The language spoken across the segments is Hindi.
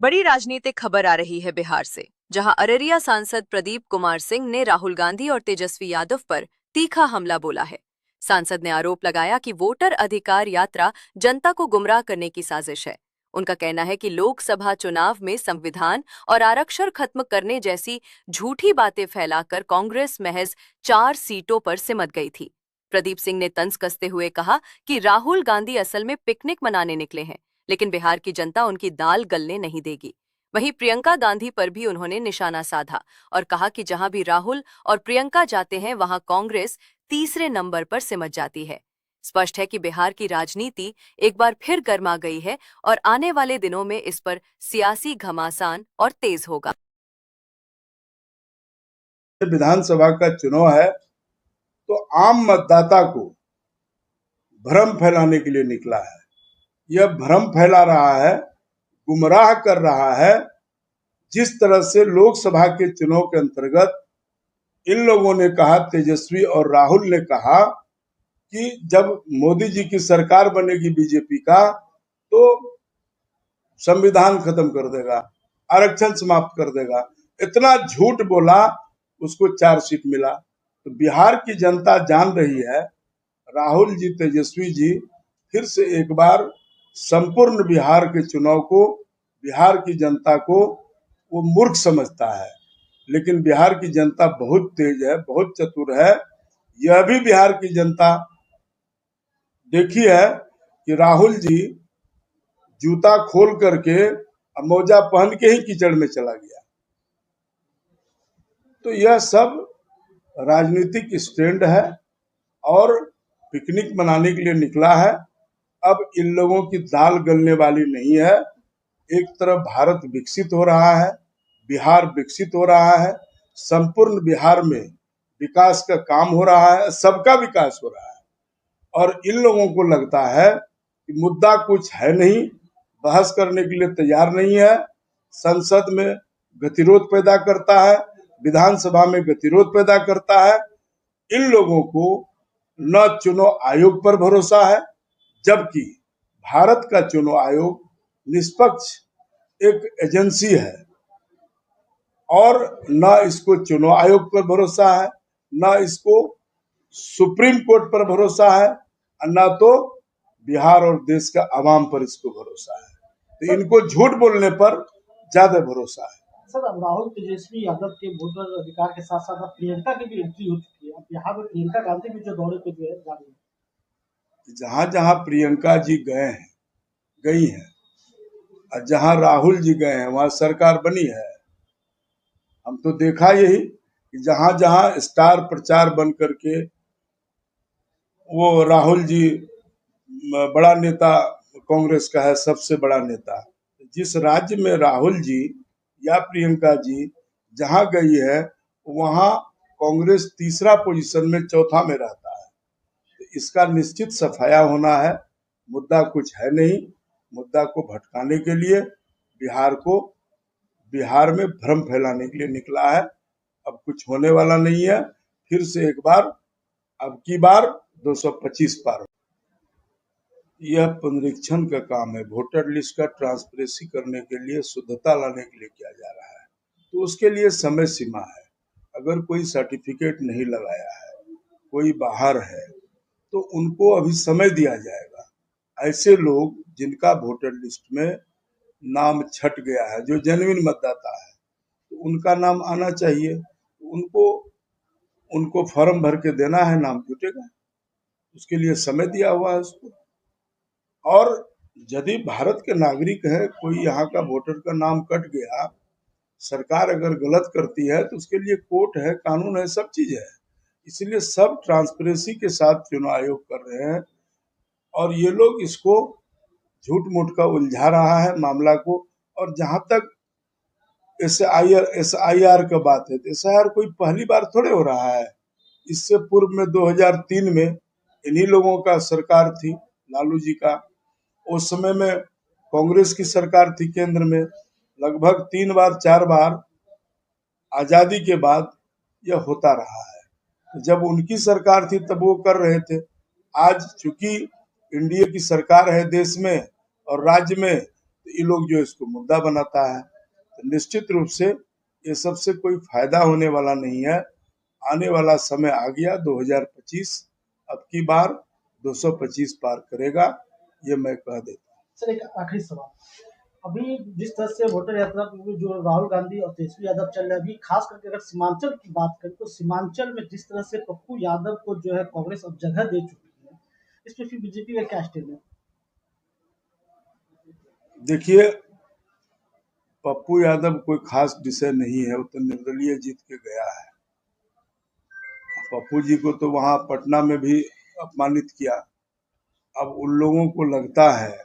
बड़ी राजनीतिक खबर आ रही है बिहार से, जहां अररिया सांसद प्रदीप कुमार सिंह ने राहुल गांधी और तेजस्वी यादव पर तीखा हमला बोला है। सांसद ने आरोप लगाया कि वोटर अधिकार यात्रा जनता को गुमराह करने की साजिश है। उनका कहना है कि लोकसभा चुनाव में संविधान और आरक्षण खत्म करने जैसी झूठी बातें फैलाकर कांग्रेस महज 4 सीटों पर सिमट गई थी। प्रदीप सिंह ने तंज कसते हुए कहा कि राहुल गांधी असल में पिकनिक मनाने निकले हैं, लेकिन बिहार की जनता उनकी दाल गलने नहीं देगी। वहीं प्रियंका गांधी पर भी उन्होंने निशाना साधा और कहा कि जहां भी राहुल और प्रियंका जाते हैं वहां कांग्रेस तीसरे नंबर पर सिमट जाती है। स्पष्ट है कि बिहार की राजनीति एक बार फिर गर्मा गई है और आने वाले दिनों में इस पर सियासी घमासान और तेज होगा। विधानसभा का चुनाव है तो आम मतदाता को भ्रम फैलाने के लिए निकला है। यह भ्रम फैला रहा है, गुमराह कर रहा है। जिस तरह से लोकसभा के चुनाव के अंतर्गत इन लोगों ने कहा, तेजस्वी और राहुल ने कहा कि जब मोदी जी की सरकार बनेगी बीजेपी का तो संविधान खत्म कर देगा, आरक्षण समाप्त कर देगा। इतना झूठ बोला, उसको 4 सीट मिला। तो बिहार की जनता जान रही है, राहुल जी, तेजस्वी जी फिर से एक बार संपूर्ण बिहार के चुनाव को, बिहार की जनता को वो मूर्ख समझता है। लेकिन बिहार की जनता बहुत तेज है, बहुत चतुर है। यह भी बिहार की जनता देखी है कि राहुल जी जूता खोल करके मोजा पहन के ही कीचड़ में चला गया। तो यह सब राजनीतिक स्टैंड है और पिकनिक मनाने के लिए निकला है। अब इन लोगों की दाल गलने वाली नहीं है। एक तरफ भारत विकसित हो रहा है, बिहार विकसित हो रहा है, संपूर्ण बिहार में विकास का काम हो रहा है, सबका विकास हो रहा है। और इन लोगों को लगता है कि मुद्दा कुछ है नहीं, बहस करने के लिए तैयार नहीं है, संसद में गतिरोध पैदा करता है, विधानसभा में गतिरोध पैदा करता है। इन लोगों को न चुनाव आयोग पर भरोसा है, जबकि भारत का चुनाव आयोग निष्पक्ष एक एजेंसी है और न इसको चुनाव आयोग पर भरोसा है, न इसको सुप्रीम कोर्ट पर भरोसा है, न तो बिहार और देश का आवाम पर इसको भरोसा है। तो इनको झूठ बोलने पर ज्यादा भरोसा है। सर, अब राहुल तेजस्वी यादव के वोटर अधिकार के साथ साथ अब प्रियंका की भी एंट्री हो चुकी है। अब बिहार में प्रियंका गांधी भी जो दौरे पे जो है जा रही है। जहां जहां प्रियंका जी गई हैं और जहां राहुल जी गए हैं वहां सरकार बनी है। हम तो देखा यही कि जहां जहां स्टार प्रचार बन करके वो राहुल जी बड़ा नेता कांग्रेस का है, सबसे बड़ा नेता। जिस राज्य में राहुल जी या प्रियंका जी जहां गई है वहां कांग्रेस तीसरा पोजीशन में, चौथा में रहता है। तो इसका निश्चित सफाया होना है। मुद्दा कुछ है नहीं, मुद्दा को भटकाने के लिए बिहार में भ्रम फैलाने के लिए निकला है। अब कुछ होने वाला नहीं है। फिर से एक बार, अब की बार 225 पार। यह पुनरीक्षण का काम है। वोटर लिस्ट का ट्रांसपेरेंसी करने के लिए, शुद्धता लाने के लिए किया जा रहा है। तो उसके लिए समय सीमा है। अगर कोई सर्टिफिकेट नहीं लगाया है, कोई बाहर है, तो उनको अभी समय दिया जाएगा। ऐसे लोग जिनका वोटर लिस्ट में नाम छट गया है, जो जेन्युइन मतदाता है, तो उनका नाम आना चाहिए। उनको फॉर्म भर के देना है, नाम जुटेगा। उसके लिए समय दिया हुआ है उसको। और यदि भारत के नागरिक है, कोई यहाँ का वोटर का नाम कट गया, सरकार अगर गलत करती है तो उसके लिए कोर्ट है, कानून है, सब चीज है। इसलिए सब ट्रांसपेरेंसी के साथ चुनाव आयोग कर रहे हैं और ये लोग इसको झूठ मूठ का उलझा रहा है मामला को। और जहां तक एसआईआर का बात है, तो एसआईआर कोई पहली बार थोड़े हो रहा है। इससे पूर्व में 2003 में इन्हीं लोगों का सरकार थी, लालू जी का। उस समय में कांग्रेस की सरकार थी केंद्र में। लगभग 3 बार 4 बार आजादी के बाद यह होता रहा है। जब उनकी सरकार थी तब वो कर रहे थे। आज चूंकि इंडिया की सरकार है देश में और राज्य में, तो ये लोग जो इसको मुद्दा बनाता है। तो निश्चित रूप से ये सबसे कोई फायदा होने वाला नहीं है। आने वाला समय आ गया 2025, अब की बार 225 पार करेगा, ये मैं कह देता हूँ। सर एक आखिरी सवाल, अभी जिस तरह से वोटर यात्रा में जो राहुल गांधी और तेजस्वी यादव चल रहे हैं, अभी खास करके अगर सीमांचल की बात करें तो सीमांचल में जिस तरह से पप्पू यादव को जो है कांग्रेस अब जगह दे चुकी है, इसमें फिर बीजेपी का क्या स्टैंड है? देखिए, पप्पू यादव कोई खास विषय नहीं है, वो तो निर्दलीय जीत के गया है। पप्पू जी को तो वहां पटना में भी अपमानित किया। अब उन लोगों को लगता है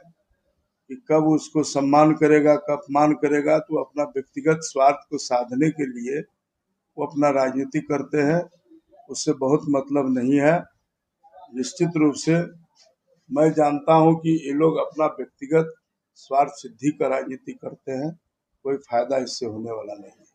कि कब उसको सम्मान करेगा, कब अपमान करेगा, तो अपना व्यक्तिगत स्वार्थ को साधने के लिए वो अपना राजनीति करते हैं, उससे बहुत मतलब नहीं है। निश्चित रूप से मैं जानता हूं कि ये लोग अपना व्यक्तिगत स्वार्थ सिद्धि का राजनीति करते हैं, कोई फायदा इससे होने वाला नहीं है।